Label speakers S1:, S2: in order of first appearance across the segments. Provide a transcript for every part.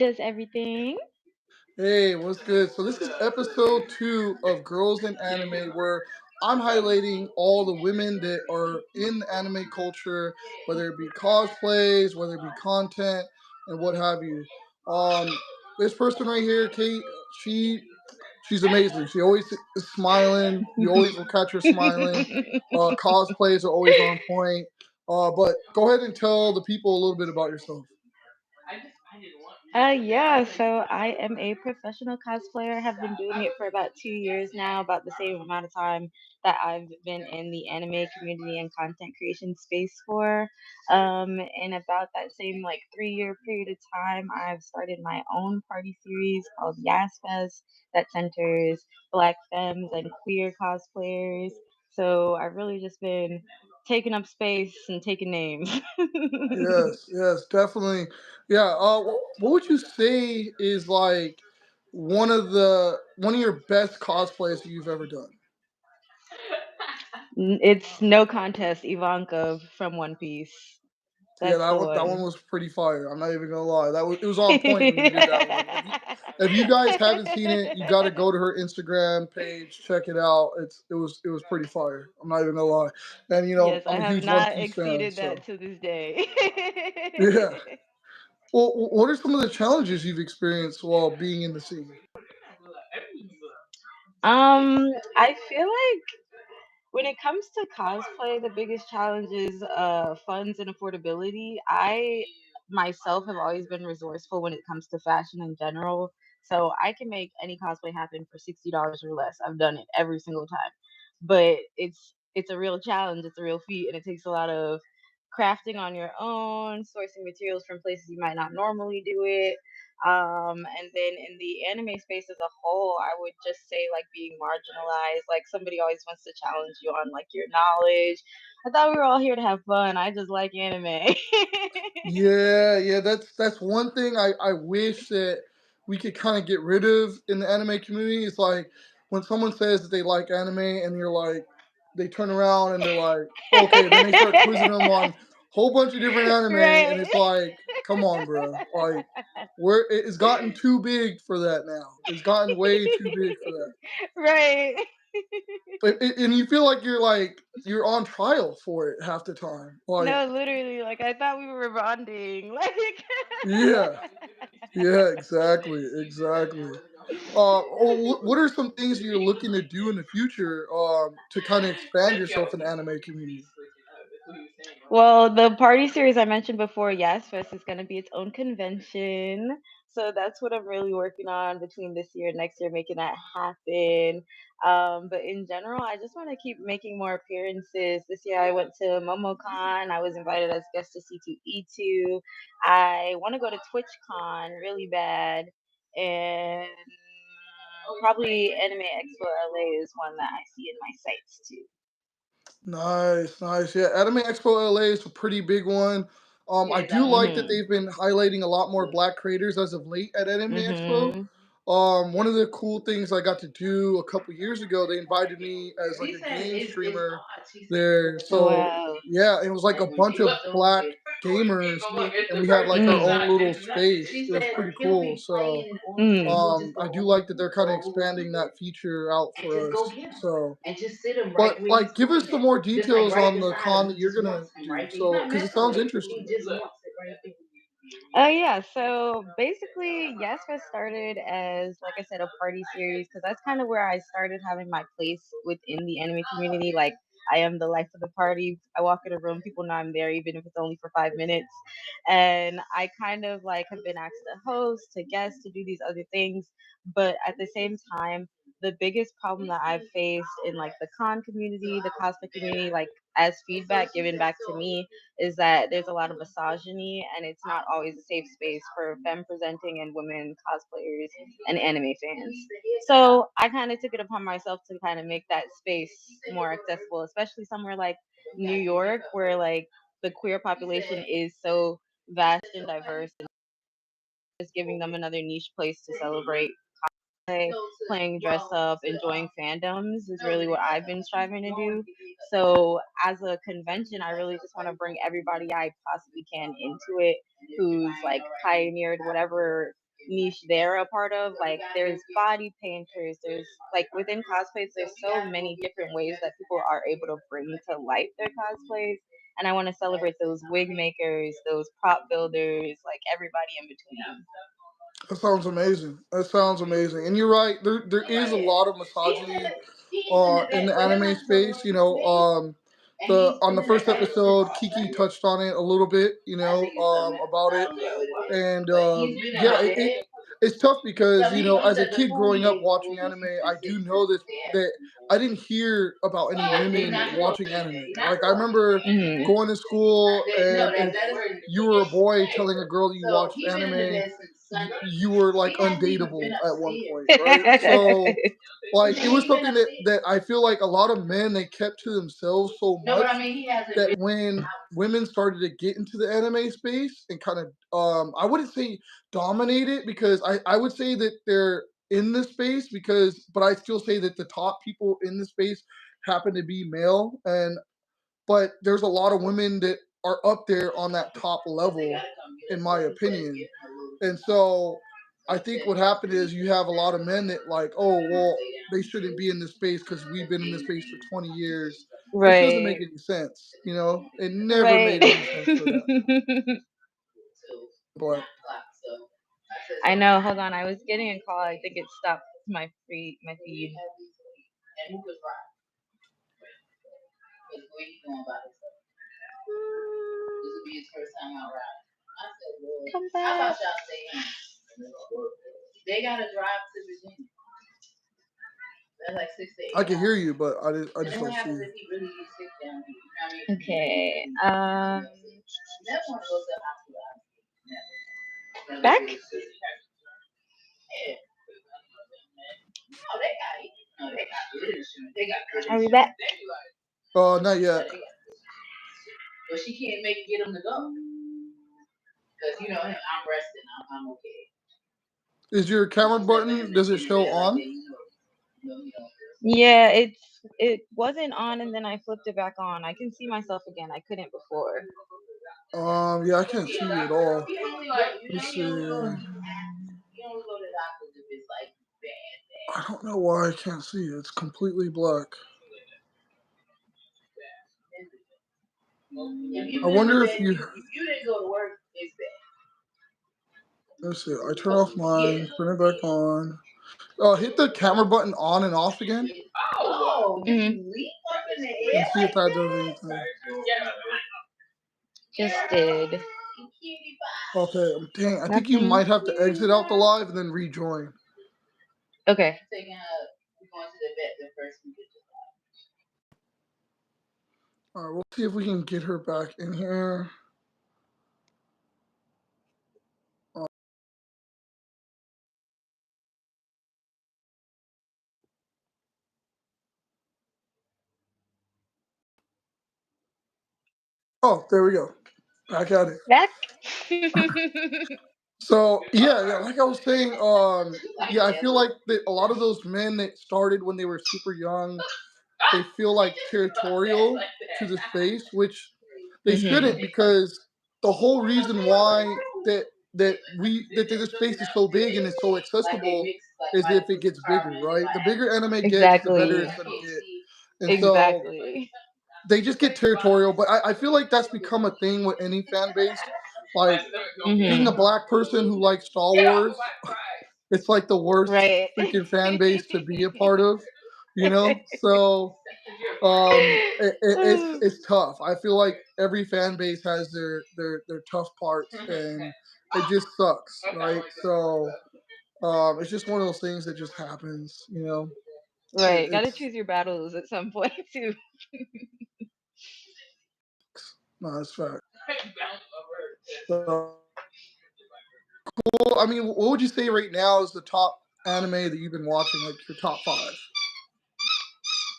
S1: Does everything?
S2: Hey, what's good? So this is episode 2 of Girls in Anime, where I'm highlighting all the women that are in anime culture, whether it be cosplays, whether it be content, and what have you. Um, this person right here, Kate, she's amazing. She always is smiling. You always will catch her smiling. Cosplays are always on point. But go ahead and tell the people a little bit about yourself.
S1: Yeah, so I am a professional cosplayer. I have been doing it for about 2 years now, about the same amount of time that I've been in the anime community and content creation space for. In about that same like 3 year period of time, I've started my own party series called Yas Fest that centers Black femmes and queer cosplayers. So I've really just been taking up space and taking names.
S2: Yes, yes, definitely. Yeah. What would you say is like one of your best cosplays that you've ever done?
S1: It's no contest, Ivanka from One Piece.
S2: Yeah,
S1: That's the
S2: that one
S1: one.
S2: was pretty fire. I'm not even gonna lie. It was on point when you did that one. If you guys haven't seen it, you got to go to her Instagram page, check it out. It was pretty fire. I'm not even gonna lie. And
S1: Yes, I
S2: I'm a
S1: have
S2: huge One
S1: not
S2: Piece fan,
S1: exceeded
S2: so
S1: that to this day.
S2: yeah. Well, what are some of the challenges you've experienced while being in the scene?
S1: I feel like when it comes to cosplay, the biggest challenge is funds and affordability. I myself have always been resourceful when it comes to fashion in general. So I can make any cosplay happen for $60 or less. I've done it every single time. But it's a real challenge, it's a real feat, and it takes a lot of crafting on your own, sourcing materials from places you might not normally do it. And then in the anime space as a whole, I would just say like being marginalized. Like somebody always wants to challenge you on like your knowledge. I thought we were all here to have fun. I just like anime.
S2: Yeah, yeah, that's one thing I wish that we could kind of get rid of in the anime community. It's like when someone says that they like anime and you're like, they turn around and they're like, okay, then they start quizzing them on a whole bunch of different anime, and
S1: Right.
S2: it's like, come on, bro, like, it's gotten too big for that now. It's gotten way too big for that.
S1: Right.
S2: And you feel like you're on trial for it half the time. Like,
S1: No, literally, like I thought we were bonding. Like
S2: yeah. Yeah, exactly, exactly. What are some things you're looking to do in the future to kind of expand yourself in the anime community?
S1: Well, the party series I mentioned before, Yes Fest, is going to be its own convention. So that's what I'm really working on between this year and next year, making that happen. But in general, I just want to keep making more appearances. This year I went to MomoCon. I was invited as guest to C2E2. I want to go to TwitchCon really bad. And probably Anime Expo LA is one that I see in my sights too.
S2: Nice, nice. Yeah, Anime Expo LA is a pretty big one. I do like that
S1: Mhm.
S2: they've been highlighting a lot more Black creators as of late at Anime Expo.
S1: Mhm.
S2: One of the cool things I got to do a couple years ago, they invited me as like a game streamer there. So
S1: Wow.
S2: yeah, it was like a bunch of Black gamers, and we had like our own little space. It was pretty cool. So I do like that they're kind of expanding that feature out for us. So, but like, give us some more details on the con that you're gonna do. So, because it sounds interesting.
S1: Oh yeah, so basically, Yes Fest started as, like I said, a party series because that's kind of where I started having my place within the anime community. Like, I am the life of the party. I walk in a room, people know I'm there, even if it's only for 5 minutes. And I kind of like have been asked to host, to guest, to do these other things. But at the same time, the biggest problem that I've faced in like the con community, the cosplay community, like as feedback given back to me, is that there's a lot of misogyny and it's not always a safe space for femme presenting and women cosplayers and anime fans. So I kind of took it upon myself to kind of make that space more accessible, especially somewhere like New York, where like the queer population is so vast and diverse, and just giving them another niche place to celebrate play, playing dress up, enjoying fandoms is really what I've been striving to do. So as a convention, I really just want to bring everybody I possibly can into it who's like pioneered whatever niche they're a part of. Like there's body painters, there's like within cosplays, there's so many different ways that people are able to bring to life their cosplays. And I want to celebrate those wig makers, those prop builders, like everybody in between.
S2: That sounds amazing. That sounds amazing. And you're right. There is a lot of misogyny in the anime space. The on the first episode, Kiki touched on it a little bit. About it, and yeah, it's tough because as a kid growing up watching anime, I do know this that I didn't hear about any women watching anime. Like I remember
S1: Mhm.
S2: going to school, and if you were a boy telling a girl that you watched anime, you were like undateable at one point, right? So like it was something that I feel like a lot of men they kept to themselves so much that when women started to get into the anime space and kind of I wouldn't say dominate it because I would say that they're in the space because but I still say that the top people in the space happen to be male and but there's a lot of women that are up there on that top level in my opinion. And so I think what happened is you have a lot of men that like, oh well, they shouldn't be in this space because we've been in this space for 20 years, which doesn't make
S1: Right.
S2: any sense. It never
S1: Right.
S2: made any sense for that. But
S1: I know. Hold on. I was getting a call. I think it stopped my feed. Come back.
S2: I can hear you, but I just don't see you.
S1: Okay. Back. Are we back?
S2: Not yet. Is your camera button? Does it show on?
S1: Yeah, it wasn't on, and then I flipped it back on. I can see myself again. I couldn't before.
S2: Yeah, I can't see you at all. Let's see. I don't know why I can't see you. It's completely black. I wonder if you. Let's see. I turn off mine. Turn it back on. Hit the camera button on and off again,
S1: Mhm.
S2: and see if that does anything.
S1: Just did.
S2: Okay. Dang. I think you
S1: Nothing.
S2: might have to exit out the live and then rejoin.
S1: Okay.
S2: All right. We'll see if we can get her back in here. Uh, oh, there we go. Back at it.
S1: Back.
S2: So yeah, like I was saying, yeah, I feel like that a lot of those men that started when they were super young, they feel like territorial to the space, which they
S1: Mhm.
S2: shouldn't because the whole reason why that this space is so big and it's so accessible is if it gets bigger, right? The bigger anime gets, the better
S1: Exactly.
S2: it's gonna get. And so
S1: Exactly.
S2: they just get territorial, but I feel like that's become a thing with any fan base. Like being a
S1: Mhm.
S2: black person who likes Star Wars, it's like the worst
S1: Right.
S2: freaking fan base to be a part of, So it's tough. I feel like every fan base has their tough parts, and it just sucks, right? So it's just one of those things that just happens. It,
S1: Right. Got to
S2: it's
S1: choose your battles at some point too.
S2: no, it's fact. So, well, I mean, what would you say right now is the top anime that you've been watching, like your top five?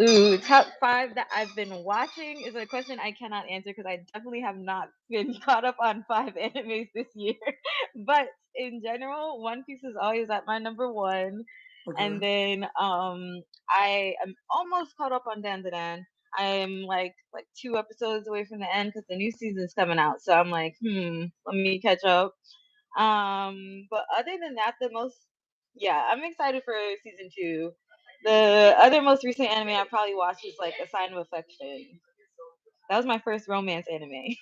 S1: Ooh, top five that I've been watching is a question I cannot answer because I definitely have not been caught up on five animes this year. But in general, One Piece is always at my number one.
S2: Okay.
S1: And then I am almost caught up on Dandadan. I am like two episodes away from the end because the new season's coming out. So I'm like, let me catch up. But other than that, the most yeah, I'm excited for season two. The other most recent anime I probably watched is like A Sign of Affection. That was my first romance anime.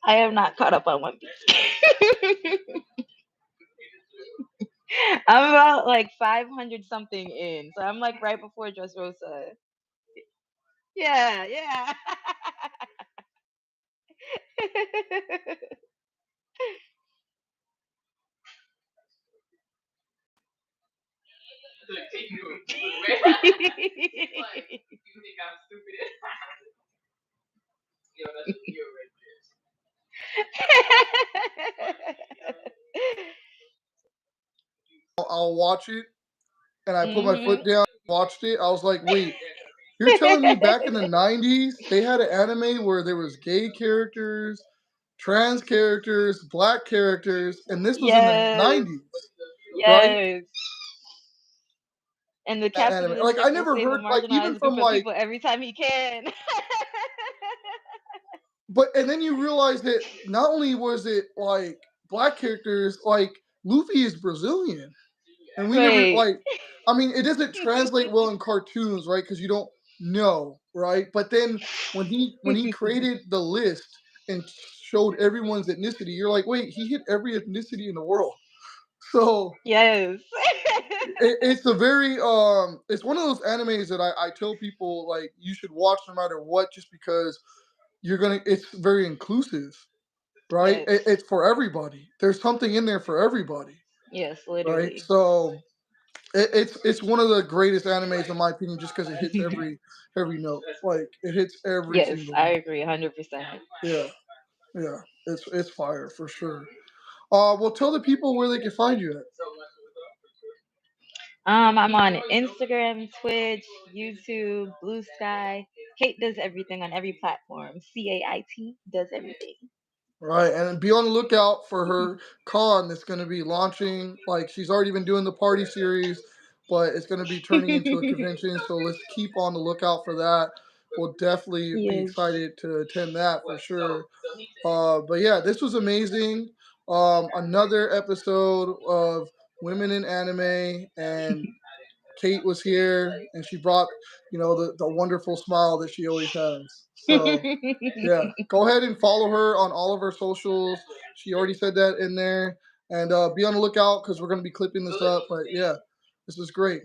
S1: I am not caught up on One Piece. I'm about like 500 something in, so I'm like right before Dressrosa. Yeah, yeah.
S2: I'll watch it, and I put my
S1: Mhm.
S2: foot down, watched it. I was like, wait, you're telling me back in the 90s they had an anime where there was gay characters, trans characters, black characters, and this was in the
S1: Yes.
S2: 90s, right?
S1: Yes. And the
S2: That anime. Like I
S1: capitalistic will
S2: never
S1: save a
S2: heard like even
S1: marginalized group
S2: from
S1: of
S2: like
S1: people every time he can.
S2: but and then you realize that not only was it like black characters, like Luffy is Brazilian. And we never
S1: Right.
S2: like I mean, it doesn't translate well in cartoons, right? Because you don't know, right? But then when he created the list and showed everyone's ethnicity, you're like, wait, he hit every ethnicity in the world. So
S1: Yes.
S2: it's a very it's one of those animes that I tell people like you should watch no matter what, just because it's very inclusive, right?
S1: Yes.
S2: It's for everybody. There's something in there for everybody,
S1: Yes,
S2: right?
S1: literally.
S2: So it's one of the greatest animes in my opinion, just because it hits every note. Like it hits every
S1: Yes,
S2: single
S1: I
S2: note.
S1: agree 100%.
S2: Yeah, yeah, it's fire for sure. Well, tell the people where they can find you at.
S1: I'm on Instagram, Twitch, YouTube, Blue Sky. Kate does everything on every platform. CAIT does everything.
S2: Right, and be on the lookout for her con that's going to be launching. Like she's already been doing the party series, but it's going to be turning into a convention. So let's keep on the lookout for that. We'll definitely be
S1: Yes.
S2: excited to attend that for sure. But yeah, this was amazing. Another episode of Women in Anime, and Kate was here, and she brought the wonderful smile that she always has. So yeah, go ahead and follow her on all of her socials. She already said that in there, and be on the lookout because we're gonna be clipping this up. But yeah, this is great.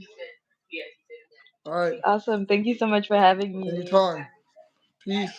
S2: All right,
S1: Awesome. Thank you so much for having me.
S2: anytime. Peace.